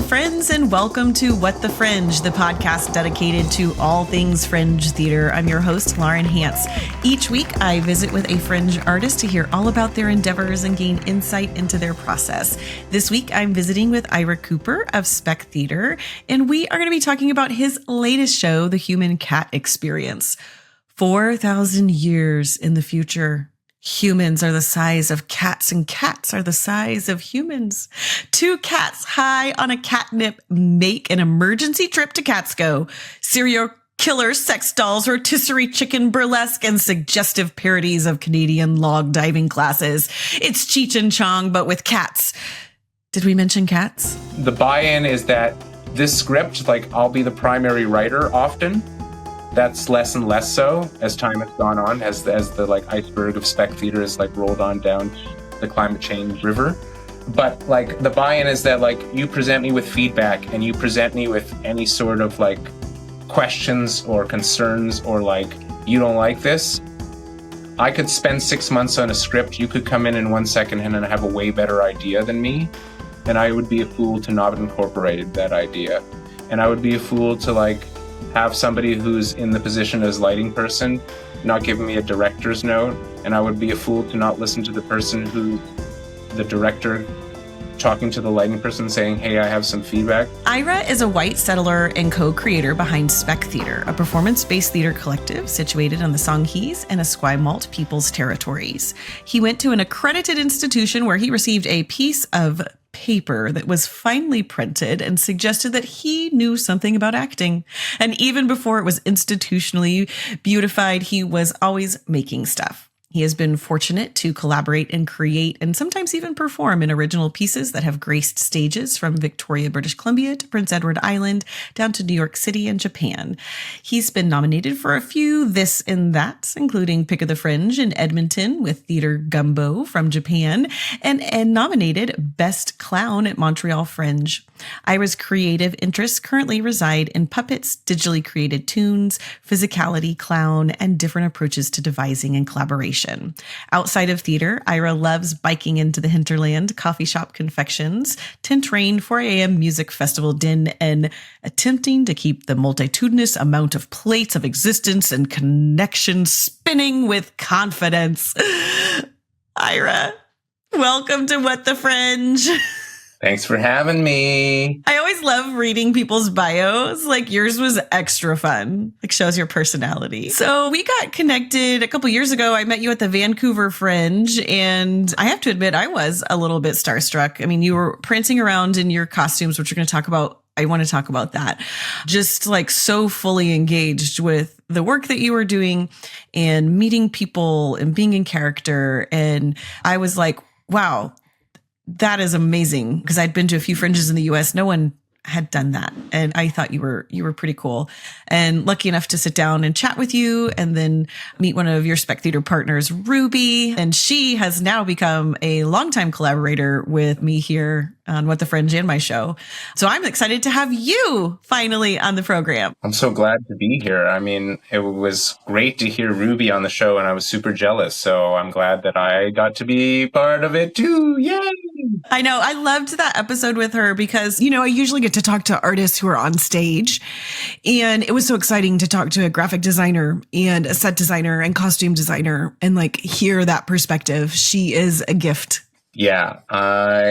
friends, and welcome to What the Fringe, the podcast dedicated to all things Fringe theater. I'm your host, Lauren Hantz. Each week, I visit with a Fringe artist to hear all about their endeavors and gain insight into their process. This week, I'm visiting with Ira Cooper of Spec Theatre, and we are going to be talking about his latest show, The Human Cat Experience. 4,000 years in the future, humans are the size of cats and cats are the size of humans. Two cats high on a catnip make an emergency trip to Catskill. Serial killers, sex dolls, rotisserie chicken, burlesque, and suggestive parodies of Canadian log diving classes. It's Cheech and Chong, but with cats. Did we mention cats? The buy-in is that this script, I'll be the primary writer often. That's less and less so as time has gone on, as the iceberg of Spec Theatre is rolled on down the climate change river. But the buy-in is that you present me with feedback and you present me with any sort of questions or concerns or you don't like this. I could spend 6 months on a script. You could come in 1 second and have a way better idea than me. And I would be a fool to not have incorporated that idea. And I would be a fool to have somebody who's in the position as lighting person not giving me a director's note, and I would be a fool to not listen to the person who, the director, talking to the lighting person saying, hey, I have some feedback. Ira is a white settler and co-creator behind Spec Theatre, a performance-based theater collective situated on the Songhees and Esquimalt Peoples Territories. He went to an accredited institution where he received a piece of paper that was finely printed and suggested that he knew something about acting. And even before it was institutionally beautified, he was always making stuff. He has been fortunate to collaborate and create and sometimes even perform in original pieces that have graced stages from Victoria, British Columbia to Prince Edward Island down to New York City and Japan. He's been nominated for a few this and that's, including Pick of the Fringe in Edmonton with Theater Gumbo from Japan and nominated Best Clown at Montreal Fringe. Ira's creative interests currently reside in puppets, digitally created tunes, physicality, clown, and different approaches to devising and collaboration. Outside of theater, Ira loves biking into the hinterland, coffee shop confections, tent rain, 4 a.m. music festival din, and attempting to keep the multitudinous amount of plates of existence and connections spinning with confidence. Ira, welcome to What the Fringe. Thanks for having me. I always love reading people's bios. Yours was extra fun. Shows your personality. So we got connected a couple years ago. I met you at the Vancouver Fringe, and I have to admit, I was a little bit starstruck. I mean, you were prancing around in your costumes, which we're going to talk about. I want to talk about that. Just so fully engaged with the work that you were doing and meeting people and being in character. And I was like, wow, that is amazing, because I'd been to a few fringes in the US. No one had done that. And I thought you were pretty cool, and lucky enough to sit down and chat with you and then meet one of your Spec Theatre partners, Ruby. And she has now become a longtime collaborator with me here on What the Fringe and my show. So I'm excited to have you finally on the program. I'm so glad to be here. I mean, it was great to hear Ruby on the show, and I was super jealous. So I'm glad that I got to be part of it too. Yay! I know. I loved that episode with her because, I usually get to talk to artists who are on stage. And it was so exciting to talk to a graphic designer and a set designer and costume designer and hear that perspective. She is a gift. Yeah, I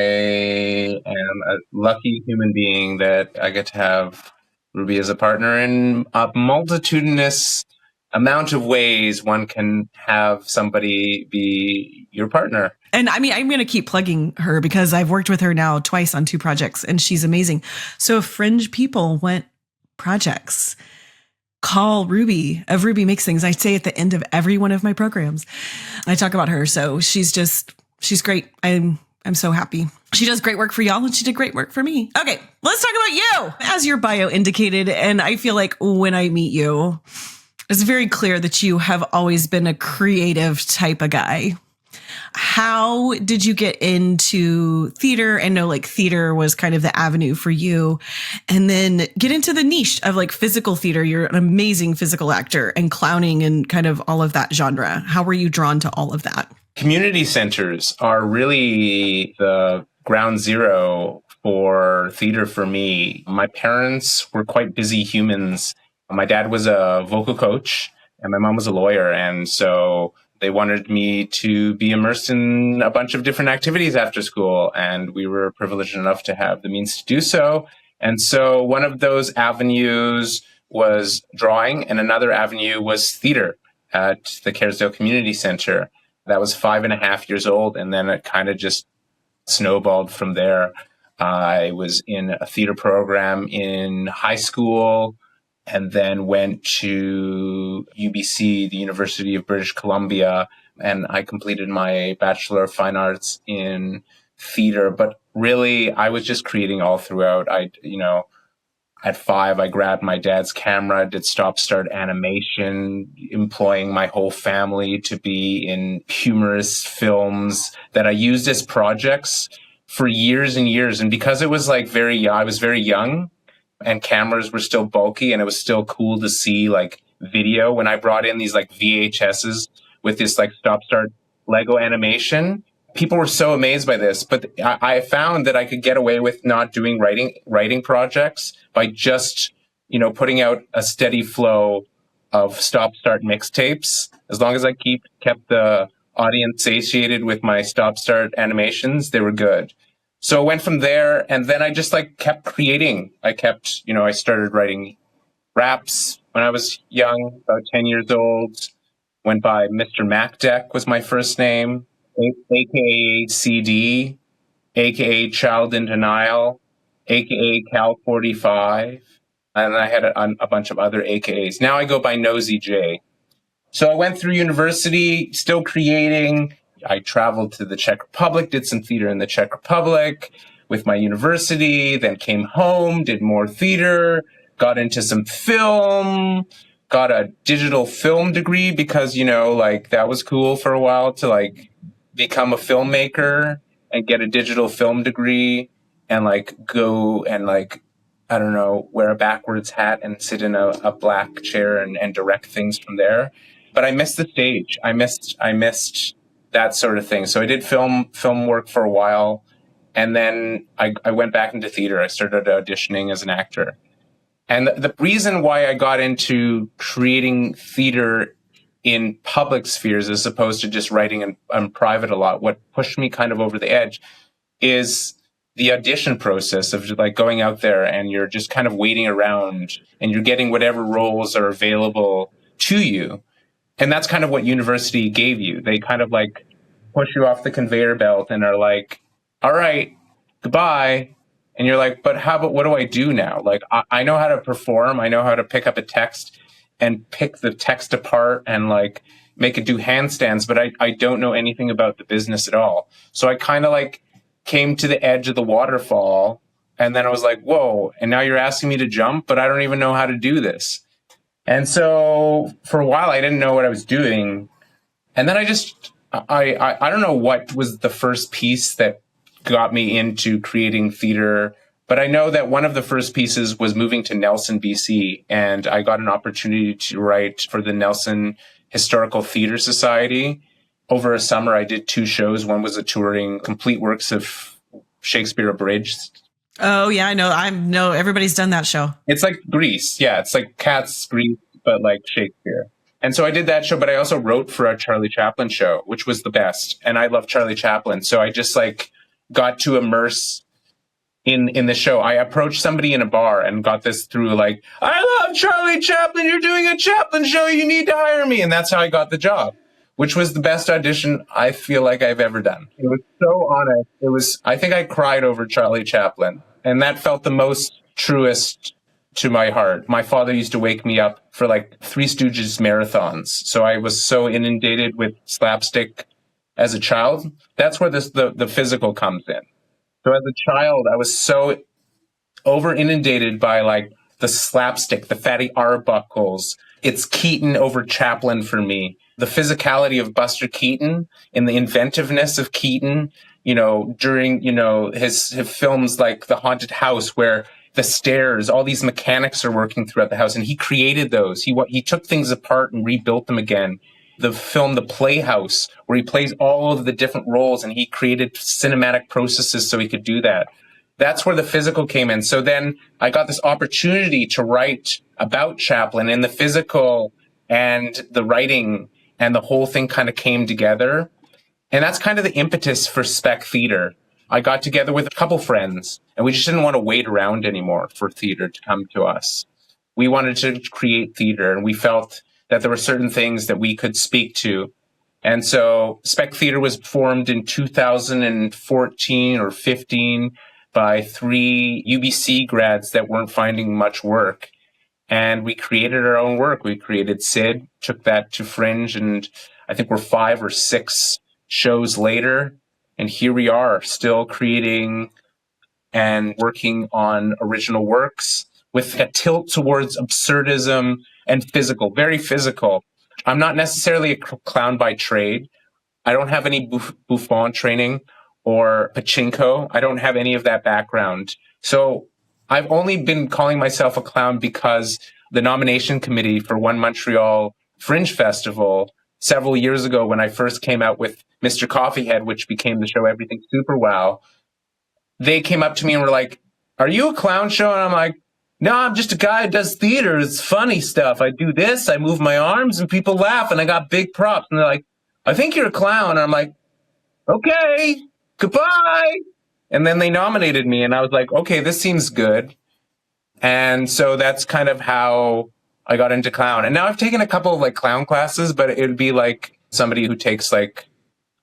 am a lucky human being that I get to have Ruby as a partner in a multitudinous amount of ways one can have somebody be your partner. And I mean, I'm going to keep plugging her because I've worked with her now twice on 2 projects, and she's amazing. So if Fringe people want projects, call Ruby of Ruby Makes Things. I say at the end of every one of my programs, I talk about her. So she's great. I'm so happy. She does great work for y'all, and she did great work for me. Okay, let's talk about you. As your bio indicated, and I feel like when I meet you, it's very clear that you have always been a creative type of guy. How did you get into theater? I know theater was kind of the avenue for you, and then get into the niche of physical theater. You're an amazing physical actor, and clowning and kind of all of that genre. How were you drawn to all of that? Community centers are really the ground zero for theater for me. My parents were quite busy humans. My dad was a vocal coach and my mom was a lawyer. And so they wanted me to be immersed in a bunch of different activities after school. And we were privileged enough to have the means to do so. And so one of those avenues was drawing, and another avenue was theater at the Kerrisdale Community Center. That was 5.5 years old. And then it kind of just snowballed from there. I was in a theater program in high school and then went to UBC, the University of British Columbia, and I completed my Bachelor of Fine Arts in theater. But really, I was just creating all throughout. At 5, I grabbed my dad's camera, did stop-start animation, employing my whole family to be in humorous films that I used as projects for years and years. And because it was I was very young and cameras were still bulky and it was still cool to see video, when I brought in these VHSs with this stop-start Lego animation, people were so amazed by this. But I found that I could get away with not doing writing projects by just, putting out a steady flow of stop-start mixtapes. As long as I kept the audience satiated with my stop-start animations, they were good. So I went from there, and then I just kept creating. I started writing raps when I was young, about 10 years old. Went by Mr. MacDeck was my first name, aka CD, aka Child in Denial, aka Cal 45, and I had a bunch of other AKAs. Now I go by Nosy J. So I went through university, still creating. I traveled to the Czech Republic, did some theater in the Czech Republic with my university, then came home, did more theater, got into some film, got a digital film degree because, that was cool for a while to become a filmmaker and get a digital film degree and go and I don't know, wear a backwards hat and sit in a black chair and direct things from there. But I missed the stage. I missed that sort of thing. So I did film work for a while. And then I went back into theater. I started auditioning as an actor. And the reason why I got into creating theater in public spheres as opposed to just writing in private a lot, what pushed me kind of over the edge is the audition process of going out there and you're just kind of waiting around and you're getting whatever roles are available to you. And that's kind of what university gave you. They kind of push you off the conveyor belt and are all right, goodbye. And you're but what do I do now? I know how to perform. I know how to pick up a text and pick the text apart and make it do handstands, but I don't know anything about the business at all. So I kind of came to the edge of the waterfall and then I was whoa, and now you're asking me to jump, but I don't even know how to do this. And so for a while I didn't know what I was doing. And then I don't know what was the first piece that got me into creating theater, but I know that one of the first pieces was moving to Nelson, BC, and I got an opportunity to write for the Nelson Historical Theater Society. Over a summer, I did 2 shows. One was a touring complete works of Shakespeare abridged. Oh, yeah, I know everybody's done that show. It's like Grease. Yeah, it's like Cats, Grease, but Shakespeare. And so I did that show, but I also wrote for a Charlie Chaplin show, which was the best. And I love Charlie Chaplin. So I just got to immerse in the show. I approached somebody in a bar and got this through I love Charlie Chaplin. You're doing a Chaplin show. You need to hire me. And that's how I got the job, which was the best audition I feel like I've ever done. It was so honest. I think I cried over Charlie Chaplin. And that felt the most truest to my heart. My father used to wake me up for Three Stooges marathons. So I was so inundated with slapstick as a child. That's where the physical comes in. So as a child, I was so over inundated by the slapstick, the Fatty Arbuckles. It's Keaton over Chaplin for me. The physicality of Buster Keaton and the inventiveness of Keaton, during, his films like The Haunted House, where the stairs, all these mechanics are working throughout the house. And he created those. He took things apart and rebuilt them again. The film The Playhouse, where he plays all of the different roles and he created cinematic processes so he could do that. that's where the physical came in. So then I got this opportunity to write about Chaplin, and the physical and the writing and the whole thing kind of came together. And that's kind of the impetus for Spec Theatre. I got together with a couple friends, and we just didn't want to wait around anymore for theater to come to us. We wanted to create theater, and we felt that there were certain things that we could speak to. And so Spec Theatre was formed in 2014 or 15 by 3 UBC grads that weren't finding much work. And we created our own work. We created Sid, took that to Fringe, and I think we're 5 or 6 shows later. And here we are, still creating and working on original works with a tilt towards absurdism and physical, very physical. I'm not necessarily a clown by trade. I don't have any Buffon training or pachinko. I don't have any of that background. So I've only been calling myself a clown because the nomination committee for One Montreal Fringe Festival several years ago, when I first came out with Mr. Coffeehead, which became the show Everything Super Wow, they came up to me and were like, "Are you a clown show?" And I'm like, "No, I'm just a guy who does theater. It's funny stuff. I do this, I move my arms, and people laugh, and I got big props." And they're like, "I think you're a clown." And I'm like, "Okay, goodbye." And then they nominated me, and I was like, okay, this seems good. And so that's kind of how I got into clown. And now I've taken a couple of like clown classes, but it would be like somebody who takes like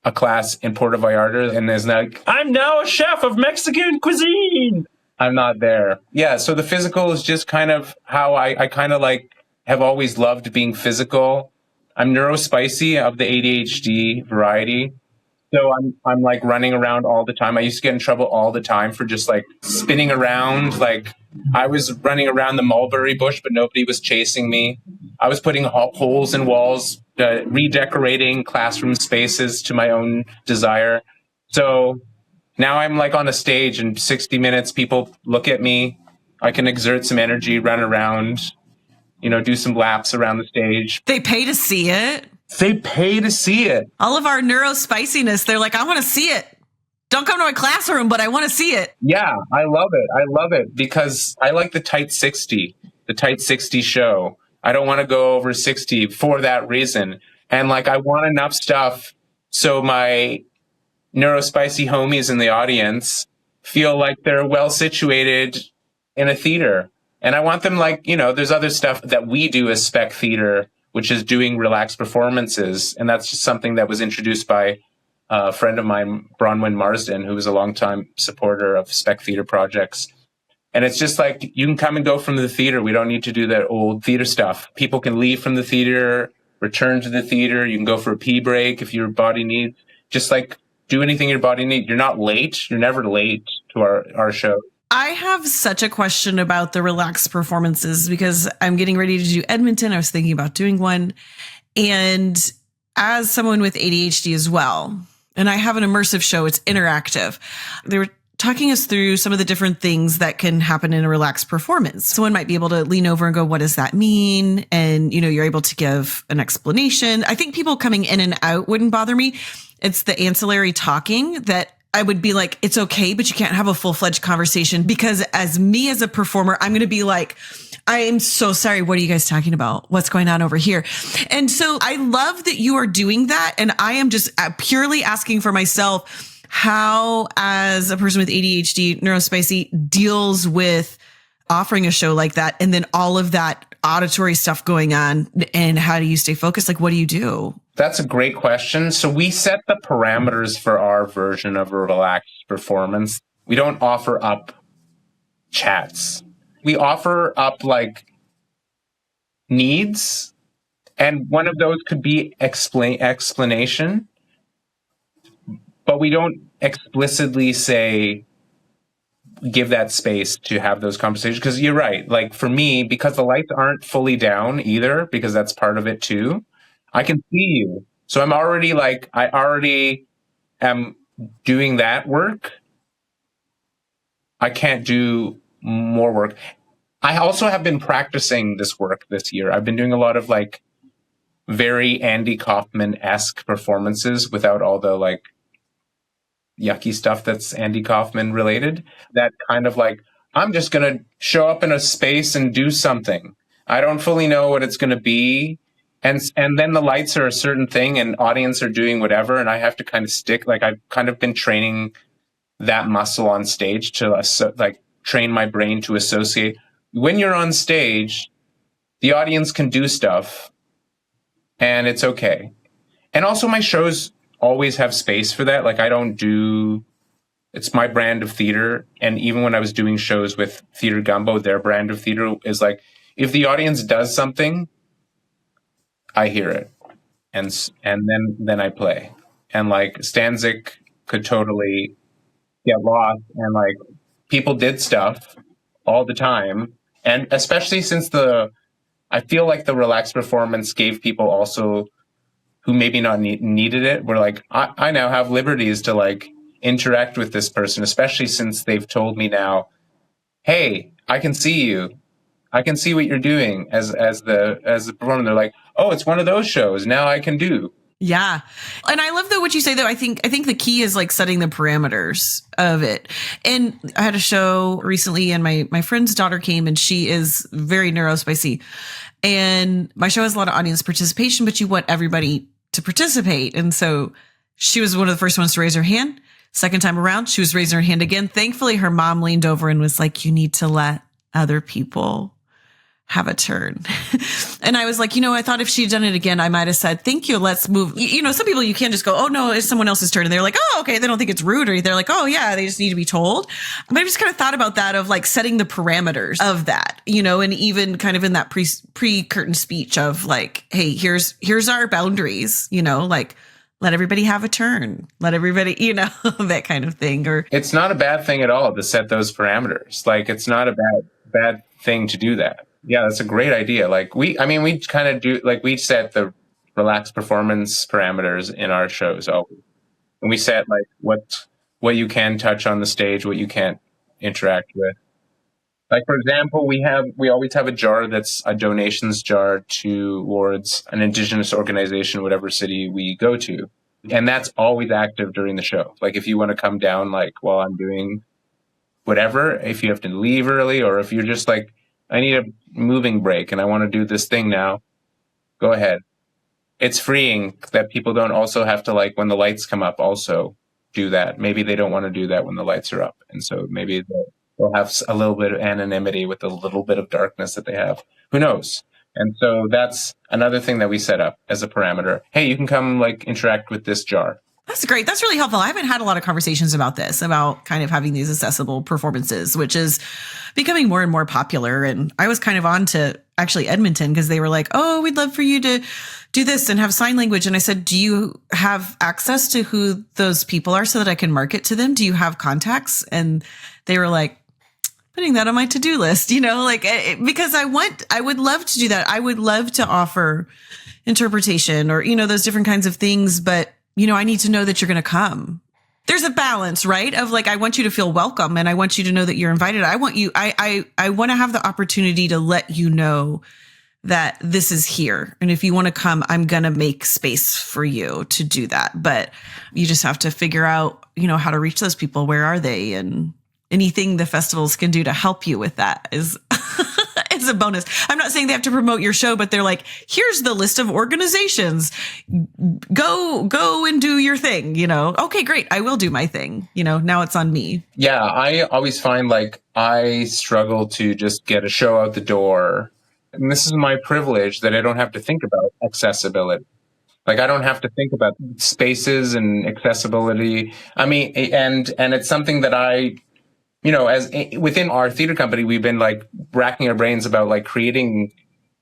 a class in Puerto Vallarta and is like, "I'm now a chef of Mexican cuisine." I'm not there. Yeah, so the physical is just kind of how I kind of like have always loved being physical. I'm neurospicy of the ADHD variety. So I'm like running around all the time. I used to get in trouble all the time for just like spinning around. Like I was running around the mulberry bush, but nobody was chasing me. I was putting holes in walls, redecorating classroom spaces to my own desire. So now I'm like on a stage in 60 minutes. People look at me. I can exert some energy, run around, do some laps around the stage. They pay to see it. They pay to see it. All of our neurospiciness, they're like, "I want to see it. Don't come to my classroom, but I want to see it." Yeah, I love it. I love it because I like the tight 60 show. I don't want to go over 60 for that reason. And like, I want enough stuff so my neurospicy homies in the audience feel like they're well situated in a theater. And I want them like, there's other stuff that we do as Spec Theatre, which is doing relaxed performances. And that's just something that was introduced by a friend of mine, Bronwyn Marsden, who was a longtime supporter of Spec Theatre projects. And it's just like, you can come and go from the theater. We don't need to do that old theater stuff. People can leave from the theater, return to the theater. You can go for a pee break if your body needs. Just like do anything your body needs. You're not late. You're never late to our show. I have such a question about the relaxed performances because I'm getting ready to do Edmonton. I was thinking about doing one. And as someone with ADHD as well, and I have an immersive show, it's interactive. They were talking us through some of the different things that can happen in a relaxed performance. Someone might be able to lean over and go, "What does that mean?" And, you're able to give an explanation. I think people coming in and out wouldn't bother me. It's the ancillary talking that I would be like, it's okay, but you can't have a full-fledged conversation because as a performer, I'm going to be like, "I am so sorry. What are you guys talking about? What's going on over here?" And so I love that you are doing that. And I am just purely asking for myself how, as a person with ADHD, neurospicy, deals with offering a show like that. And then all of that auditory stuff going on. And how do you stay focused? Like, what do you do? That's a great question. So we set the parameters for our version of a relaxed performance. We don't offer up chats. We offer up like needs. And one of those could be explanation. But we don't explicitly say, give that space to have those conversations. Because you're right. Like for me, because the lights aren't fully down either, because that's part of it too, I can see you. So I'm already like, I already am doing that work. I can't do more work. I also have been practicing this work this year. I've been doing a lot of like very Andy Kaufman-esque performances without all the like yucky stuff that's Andy Kaufman related. That kind of like, I'm just going to show up in a space and do something. I don't fully know what it's going to be. And then the lights are a certain thing and audience are doing whatever. And I have to kind of stick, like I've kind of been training that muscle on stage to like train my brain to associate. When you're on stage, the audience can do stuff and it's okay. And also my shows always have space for that. Like it's my brand of theater. And even when I was doing shows with Theater Gumbo, their brand of theater is like, if the audience does something, I hear it. And then I play. And like Stanzik could totally get lost and like people did stuff all the time. And especially since I feel like the relaxed performance gave people also who maybe not needed it. We're like, I now have liberties to like interact with this person, especially since they've told me now, hey, I can see you. I can see what you're doing as the performer. They're like, oh, it's one of those shows. Now I can do. Yeah. And I love what you say, though. I think the key is like setting the parameters of it. And I had a show recently and my friend's daughter came and she is very neurospicy. And my show has a lot of audience participation, but you want everybody to participate. And so she was one of the first ones to raise her hand. Second time around, she was raising her hand again. Thankfully, her mom leaned over and was like, you need to let other people have a turn. And I was like, I thought if she'd done it again, I might have said, thank you, let's move. Some people you can't just go, oh no, it's someone else's turn. And they're like, oh, okay. They don't think it's rude or they're like, oh yeah, they just need to be told. But I just kind of thought about that of like setting the parameters of that, and even kind of in that pre-curtain speech of like, hey, here's our boundaries, like let everybody have a turn, let everybody, that kind of thing. Or it's not a bad thing at all to set those parameters. Like it's not a bad thing to do that. Yeah, that's a great idea. Like we kind of do, like we set the relaxed performance parameters in our shows always. And we set like what you can touch on the stage, what you can't interact with. Like, for example, we always have a jar that's a donations jar towards an Indigenous organization, whatever city we go to. And that's always active during the show. Like if you want to come down, like while I'm doing whatever, if you have to leave early or if you're just like, I need a moving break and I want to do this thing now, go ahead. It's freeing that people don't also have to, like, when the lights come up, also do that. Maybe they don't want to do that when the lights are up. And so maybe they'll have a little bit of anonymity with the little bit of darkness that they have. Who knows? And so that's another thing that we set up as a parameter. Hey, you can come like interact with this jar. That's great. That's really helpful. I haven't had a lot of conversations about this, about kind of having these accessible performances, which is becoming more and more popular. And I was kind of on to actually Edmonton because they were like, oh, we'd love for you to do this and have sign language. And I said, do you have access to who those people are so that I can market to them? Do you have contacts? And they were like, putting that on my to-do list, because I would love to do that. I would love to offer interpretation or, those different kinds of things. But I need to know that you're going to come. There's a balance, right? Of like, I want you to feel welcome and I want you to know that you're invited. I want to have the opportunity to let you know that this is here. And if you want to come, I'm going to make space for you to do that. But you just have to figure out, how to reach those people. Where are they? And anything the festivals can do to help you with that is it's a bonus. I'm not saying they have to promote your show, but they're like, here's the list of organizations. Go and do your thing, Okay, great. I will do my thing. Now it's on me. Yeah. I always find like I struggle to just get a show out the door. And this is my privilege that I don't have to think about accessibility. Like I don't have to think about spaces and accessibility. I mean, and it's something that I, as within our theater company, we've been like racking our brains about like creating,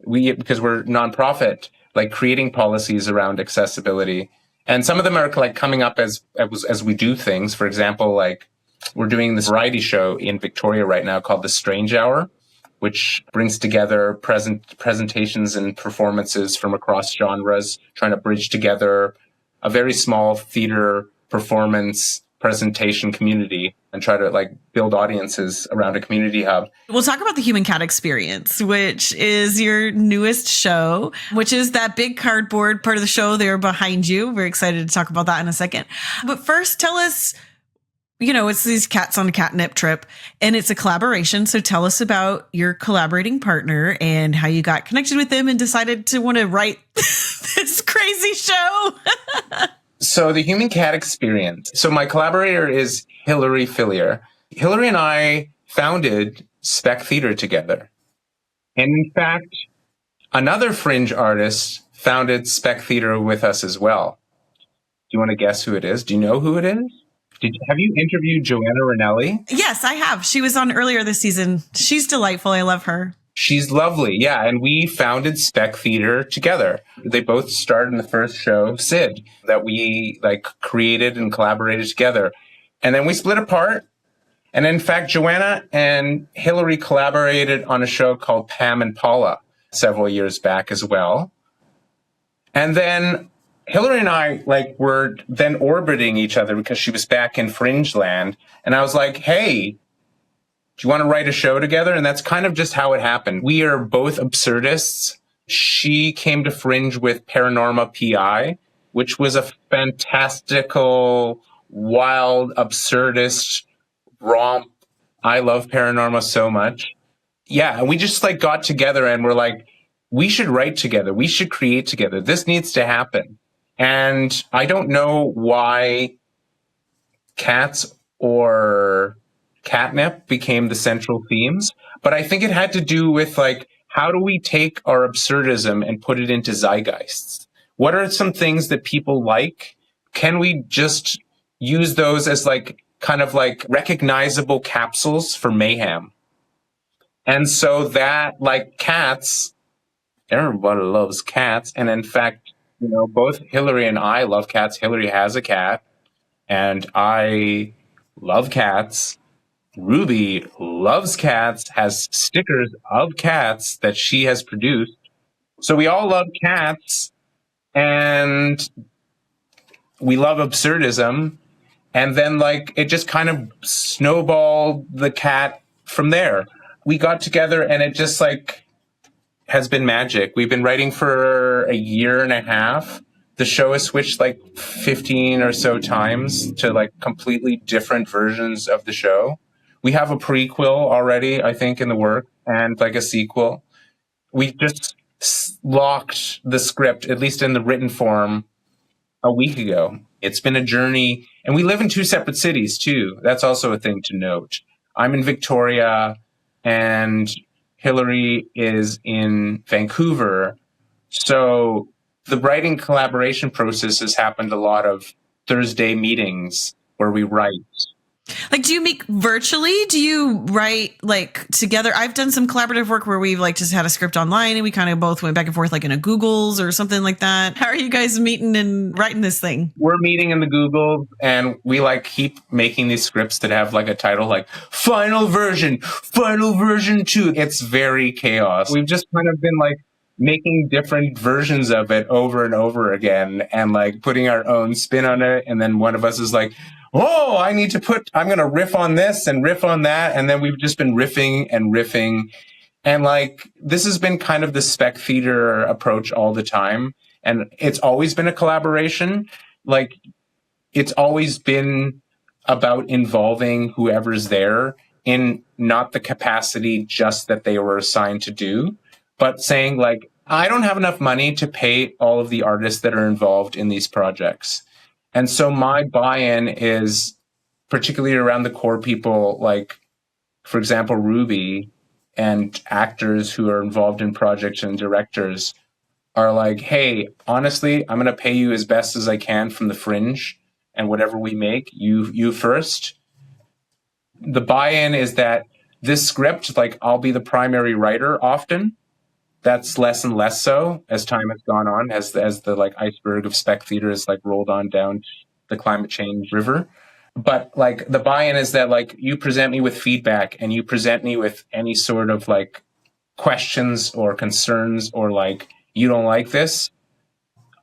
because we're nonprofit, like creating policies around accessibility. And some of them are like coming up as we do things. For example, like we're doing this variety show in Victoria right now called The Strange Hour, which brings together presentations and performances from across genres, trying to bridge together a very small theater performance presentation community and try to like build audiences around a community hub. We'll talk about the Human Cat Experience, which is your newest show, which is that big cardboard part of the show there behind you. We're excited to talk about that in a second. But first, tell us it's these cats on a catnip trip, and it's a collaboration. So tell us about your collaborating partner and how you got connected with them and decided to want to write this crazy show. So the Human Cat Experience. So my collaborator is Hilary Fillier. Hilary and I founded Spec Theatre together. And in fact, another Fringe artist founded Spec Theatre with us as well. Do you want to guess who it is? Do you know who it is? Have you interviewed Joanna Ranelli? Yes, I have. She was on earlier this season. She's delightful. I love her. She's lovely. Yeah. And we founded Spec Theatre together. They both starred in the first show, Sid, that we created and collaborated together. And then we split apart. And in fact, Joanna and Hilary collaborated on a show called Pam and Paula several years back as well. And then Hilary and I were then orbiting each other because she was back in Fringe land. And I was like, hey, do you want to write a show together? And that's kind of just how it happened. We are both absurdists. She came to Fringe with Paranorma PI, which was a fantastical, wild, absurdist romp. I love Paranorma so much. Yeah, and we just got together and we're like, we should write together. We should create together. This needs to happen. And I don't know why cats or catnip became the central themes, but I think it had to do with how do we take our absurdism and put it into zeitgeists? What are some things that people like? Can we just use those as kind of recognizable capsules for mayhem? And so that cats, everybody loves cats. And in fact, both Hilary and I love cats. Hilary has a cat and I love cats. Ruby loves cats, has stickers of cats that she has produced. So we all love cats and we love absurdism. And then it just kind of snowballed the cat from there. We got together and it just has been magic. We've been writing for a year and a half. The show has switched 15 or so times to completely different versions of the show. We have a prequel already, I think, in the work, and a sequel. We just locked the script, at least in the written form, a week ago. It's been a journey, and we live in two separate cities too. That's also a thing to note. I'm in Victoria and Hilary is in Vancouver. So the writing collaboration process has happened a lot of Thursday meetings where we write. Do you make virtually? Do you write together? I've done some collaborative work where we've just had a script online and we kind of both went back and forth in a Googles or something like that. How are you guys meeting and writing this thing? We're meeting in the Googles and we keep making these scripts that have a title Final Version 2. It's very chaos. We've just kind of been making different versions of it over and over again and putting our own spin on it. And then one of us is oh, I'm going to riff on this and riff on that. And then we've just been riffing and riffing. And this has been kind of the Spec Theatre approach all the time. And it's always been a collaboration. It's always been about involving whoever's there in not the capacity just that they were assigned to do, but saying I don't have enough money to pay all of the artists that are involved in these projects. And so my buy-in is particularly around the core people, for example, Ruby and actors who are involved in projects and directors are hey, honestly, I'm going to pay you as best as I can from the Fringe and whatever we make, you first. The buy-in is that this script, I'll be the primary writer often. That's less and less so as time has gone on, as the iceberg of Spec Theatre has rolled on down the climate change river. But the buy-in is that you present me with feedback and you present me with any sort of questions or concerns or you don't like this.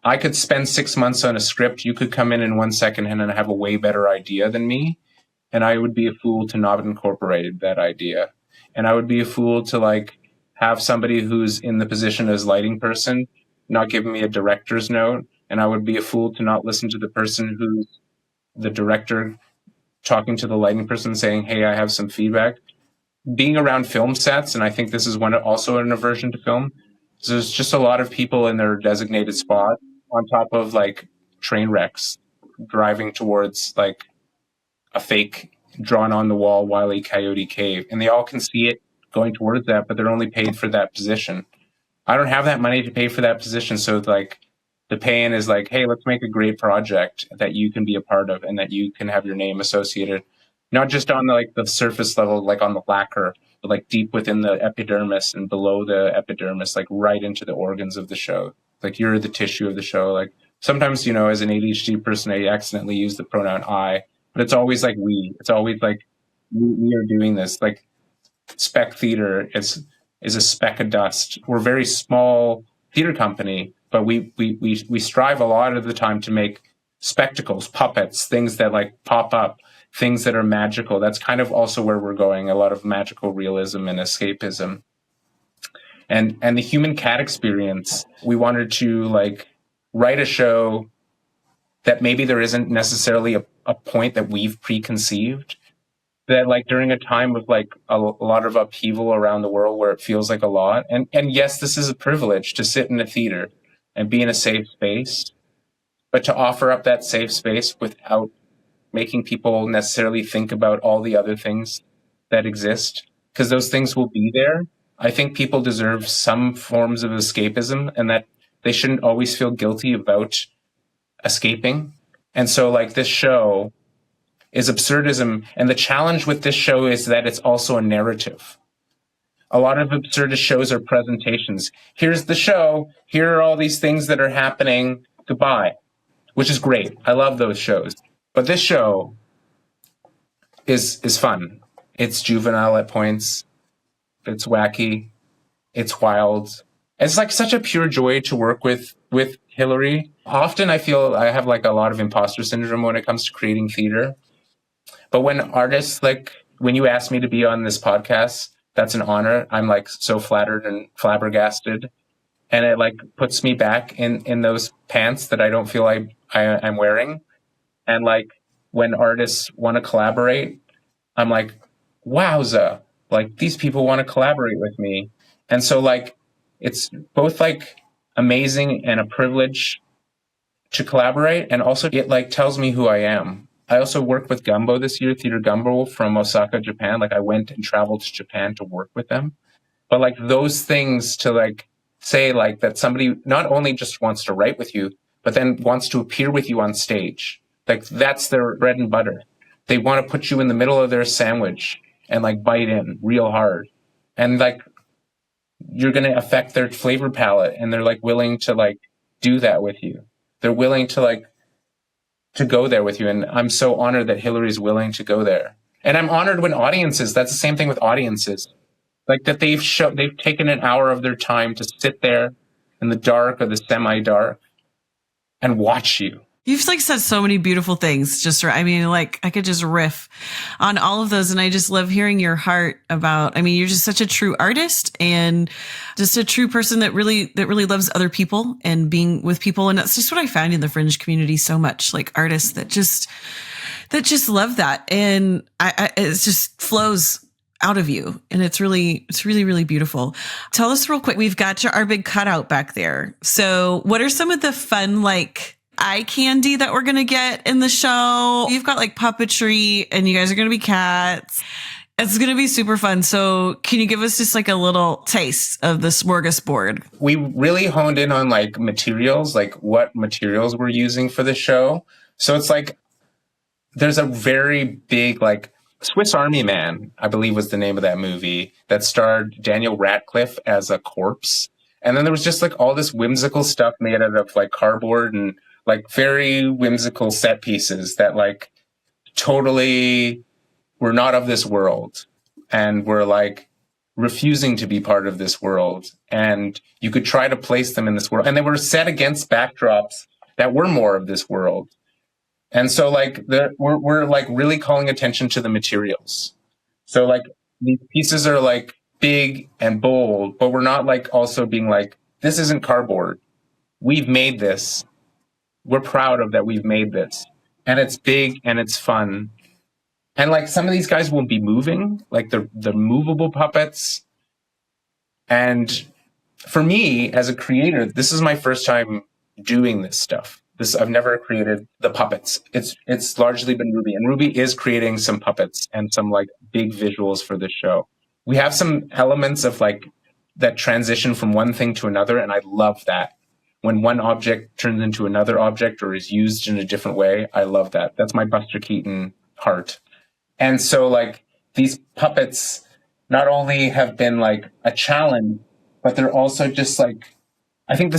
I could spend 6 months on a script. You could come in 1 second and have a way better idea than me. And I would be a fool to not incorporate that idea. And I would be a fool to have somebody who's in the position as lighting person not giving me a director's note, and I would be a fool to not listen to the person who's the director talking to the lighting person saying, hey, I have some feedback. Being around film sets, and I think this is also an aversion to film, so there's just a lot of people in their designated spot on top of like train wrecks driving towards like a fake drawn on the wall Wile E. Coyote cave, and they all can see it going towards that, but they're only paid for that position. I don't have that money to pay for that position, so like the pay-in is like, hey, let's make a great project that you can be a part of and that you can have your name associated, not just on like the surface level, like on the lacquer, but like deep within the epidermis and below the epidermis, like right into the organs of the show. Like you're the tissue of the show. Like sometimes, you know, as an ADHD person, I accidentally use the pronoun I, but it's always like we. It's always like we are doing this. Like Spec Theatre is a speck of dust. We're a very small theater company, but we strive a lot of the time to make spectacles, puppets, things that like pop up, things that are magical. That's kind of also where we're going, a lot of magical realism and escapism. And the human cat experience, we wanted to like write a show that maybe there isn't necessarily a point that we've preconceived, that like during a time of like a lot of upheaval around the world where it feels like a lot. And yes, this is a privilege to sit in a theater and be in a safe space, but to offer up that safe space without making people necessarily think about all the other things that exist, because those things will be there. I think people deserve some forms of escapism and that they shouldn't always feel guilty about escaping. And so like this show is absurdism. And the challenge with this show is that it's also a narrative. A lot of absurdist shows are presentations. Here's the show. Here are all these things that are happening. Goodbye. Which is great. I love those shows. But this show is fun. It's juvenile at points. It's wacky. It's wild. It's like such a pure joy to work with Hillary. Often I feel I have like a lot of imposter syndrome when it comes to creating theater. But when artists, like when you ask me to be on this podcast, that's an honor. I'm like so flattered and flabbergasted. And it like puts me back in those pants that I don't feel I'm wearing. And like when artists want to collaborate, I'm like, wowza, like these people want to collaborate with me. And so like, it's both like amazing and a privilege to collaborate. And also it like tells me who I am. I also worked with Gumbo this year, Theater Gumbo from Osaka, Japan. Like I went and traveled to Japan to work with them. But like those things to like say like that somebody not only just wants to write with you, but then wants to appear with you on stage. Like that's their bread and butter. They want to put you in the middle of their sandwich and like bite in real hard. And like you're going to affect their flavor palette, and they're like willing to like do that with you. They're willing to like to go there with you. And I'm so honored that Hillary's willing to go there. And I'm honored when audiences, that's the same thing with audiences, like that they've taken an hour of their time to sit there in the dark or the semi-dark and watch you. You've like said so many beautiful things. I mean, like I could just riff on all of those. And I just love hearing your heart about, I mean, you're just such a true artist and just a true person that really loves other people and being with people. And that's just what I find in the Fringe community so much, like artists that just love that. And it just flows out of you. And it's really, really beautiful. Tell us real quick, we've got our big cutout back there. So what are some of the fun, like, eye candy that we're going to get in the show? You've got like puppetry and you guys are going to be cats. It's going to be super fun. So can you give us just like a little taste of the smorgasbord? We really honed in on like materials, like what materials we're using for the show. So it's like, there's a very big, like Swiss Army Man, I believe was the name of that movie, that starred Daniel Radcliffe as a corpse. And then there was just like all this whimsical stuff made out of like cardboard and like very whimsical set pieces that like totally were not of this world and were like refusing to be part of this world. And you could try to place them in this world. And they were set against backdrops that were more of this world. And so like we're like really calling attention to the materials. So like these pieces are like big and bold, but we're not like also being like, this isn't cardboard. We've made this. We're proud of that we've made this. And it's big and it's fun. And like some of these guys will be moving, like the movable puppets. And for me as a creator, this is my first time doing this stuff. I've never created the puppets. It's largely been Ruby, and Ruby is creating some puppets and some like big visuals for this show. We have some elements of like that transition from one thing to another, and I love that. When one object turns into another object or is used in a different way, I love that. That's my Buster Keaton heart. And so like these puppets not only have been like a challenge, but they're also just like, I think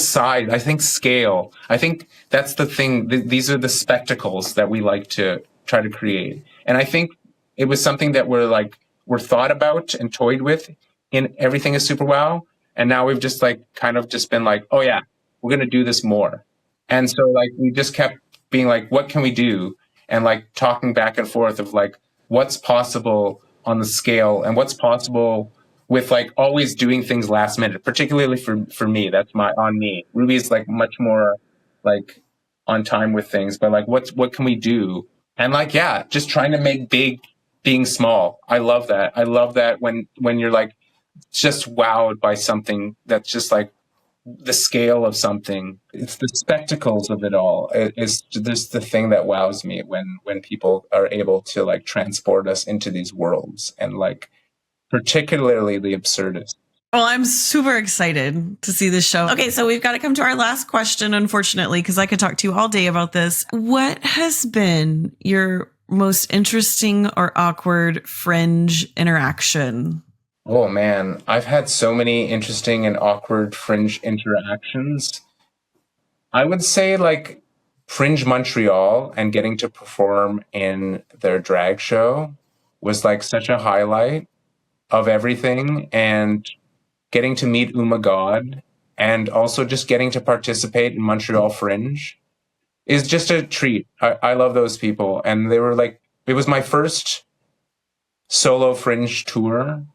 scale. I think that's the thing. These are the spectacles that we like to try to create. And I think it was something that we're thought about and toyed with in Everything is Super Wow. And now we've just like kind of just been like, oh yeah, we're going to do this more. And so like we just kept being like, what can we do? And like talking back and forth of like, what's possible on the scale and what's possible with like always doing things last minute, particularly for me. That's on me. Ruby's like much more like on time with things, but like what can we do? And like, yeah, just trying to make big being small. I love that. I love that when you're like just wowed by something that's just like the scale of something. It's the spectacles of it all. It's just the thing that wows me when people are able to like transport us into these worlds, and like particularly the absurdist. Well, I'm super excited to see this show. Okay, so we've got to come to our last question, unfortunately, because I could talk to you all day about this. What has been your most interesting or awkward Fringe interaction? Oh man, I've had so many interesting and awkward Fringe interactions. I would say like Fringe Montreal and getting to perform in their drag show was like such a highlight of everything, and getting to meet Uma God and also just getting to participate in Montreal Fringe is just a treat. I love those people. And they were like, it was my first solo Fringe tour.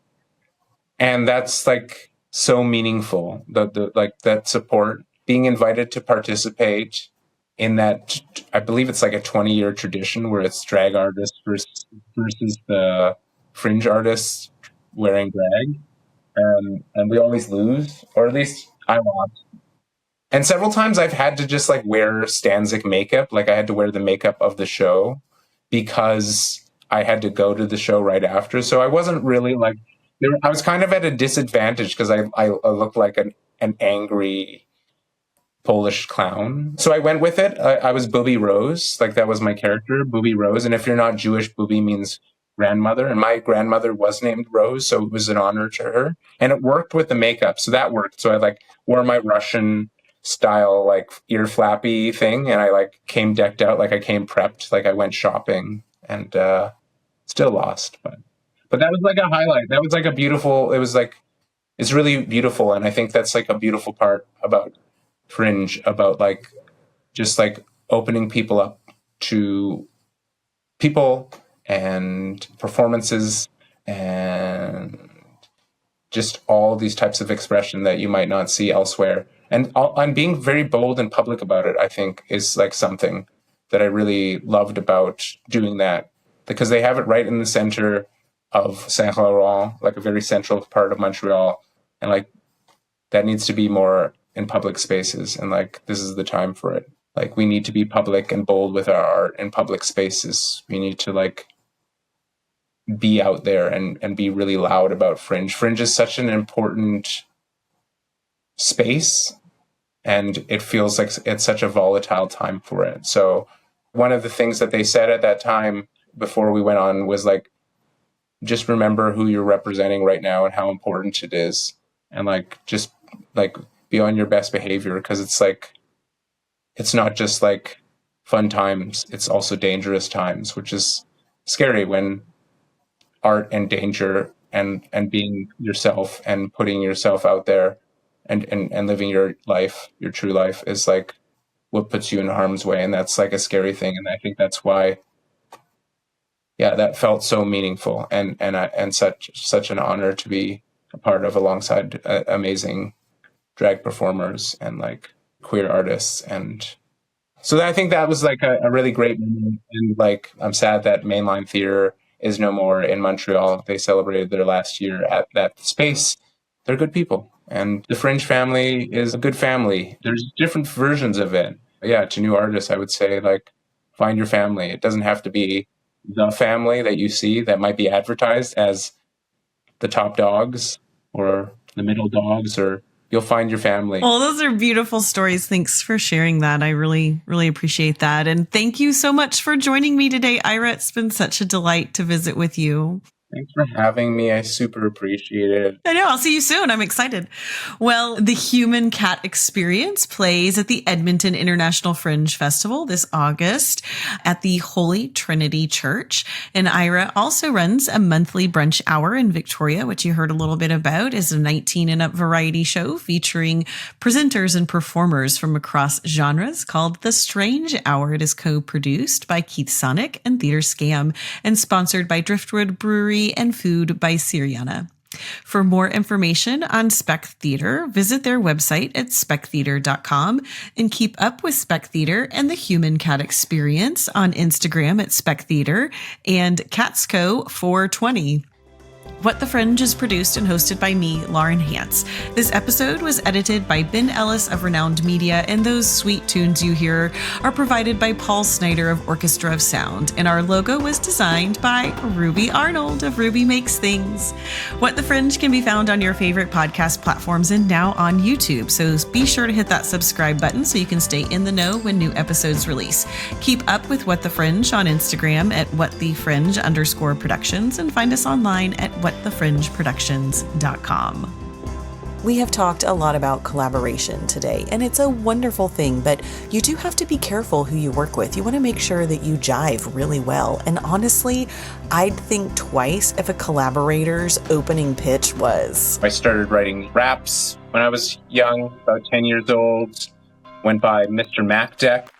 And that's like so meaningful, the like that support, being invited to participate in that. I believe it's like a 20-year tradition where it's drag artists versus the Fringe artists wearing drag, and we always lose, or at least I lost. And several times I've had to just like wear Stanzik makeup, like I had to wear the makeup of the show because I had to go to the show right after. So I wasn't really like, I was kind of at a disadvantage because I looked like an angry Polish clown. So I went with it. I was Booby Rose, like that was my character, Booby Rose. And if you're not Jewish, Booby means grandmother, and my grandmother was named Rose, so it was an honor to her, and it worked with the makeup, so that worked. So I like wore my Russian style like ear flappy thing, and I like came decked out, like I came prepped, like I went shopping, and still lost, but that was like a highlight. That was like a beautiful, it was like, it's really beautiful, and I think that's like a beautiful part about Fringe, about like just like opening people up to people and performances and just all these types of expression that you might not see elsewhere. And being very bold and public about it, I think, is like something that I really loved about doing that, because they have it right in the center of Saint Laurent, like a very central part of Montreal. And like that needs to be more in public spaces. And like, this is the time for it. Like we need to be public and bold with our art in public spaces. We need to like be out there and be really loud about Fringe. Fringe is such an important space, and it feels like it's such a volatile time for it. So one of the things that they said at that time before we went on was like, just remember who you're representing right now and how important it is. And like, just like be on your best behavior, because it's like, it's not just like fun times, it's also dangerous times, which is scary when art and danger and being yourself and putting yourself out there and living your life, your true life, is like what puts you in harm's way. And that's like a scary thing. And I think that's why, yeah, that felt so meaningful and such an honor to be a part of, alongside amazing drag performers and like queer artists. And so I think that was like a really great moment. And like, I'm sad that mainline theater is no more in Montreal. They celebrated their last year at that space. They're good people. And the Fringe family is a good family. There's different versions of it. Yeah, to new artists, I would say, like, find your family. It doesn't have to be the family that you see that might be advertised as the top dogs or the middle dogs, or you'll find your family. Well, those are beautiful stories. Thanks for sharing that. I really, really appreciate that. And thank you so much for joining me today, Ira. It's been such a delight to visit with you. Thanks for having me. I super appreciate it. I know. I'll see you soon. I'm excited. Well, the Human Cat Experience plays at the Edmonton International Fringe Festival this August at the Holy Trinity Church. And Ira also runs a monthly brunch hour in Victoria, which you heard a little bit about, is a 19 and up variety show featuring presenters and performers from across genres called The Strange Hour. It is co-produced by Keith Sonic and Theater Scam and sponsored by Driftwood Brewery and food by Syriana. For more information on Spec Theatre, visit their website at spectheatre.com and keep up with Spec Theatre and the Human Cat Experience on Instagram at Spec Theatre and Catsco420. What the Fringe is produced and hosted by me, Lauren Hantz. This episode was edited by Ben Ellis of Renowned Media, and those sweet tunes you hear are provided by Paul Snyder of Orchestra of Sound, and our logo was designed by Ruby Arnold of Ruby Makes Things. What the Fringe can be found on your favorite podcast platforms and now on YouTube, so be sure to hit that subscribe button so you can stay in the know when new episodes release. Keep up with What the Fringe on Instagram at whatthefringe_productions and find us online at whatthefringeproductions.com. We have talked a lot about collaboration today, and it's a wonderful thing, but you do have to be careful who you work with. You want to make sure that you jive really well. And honestly, I'd think twice if a collaborator's opening pitch was... I started writing raps when I was young, about 10 years old, went by Mr. Mac Deck.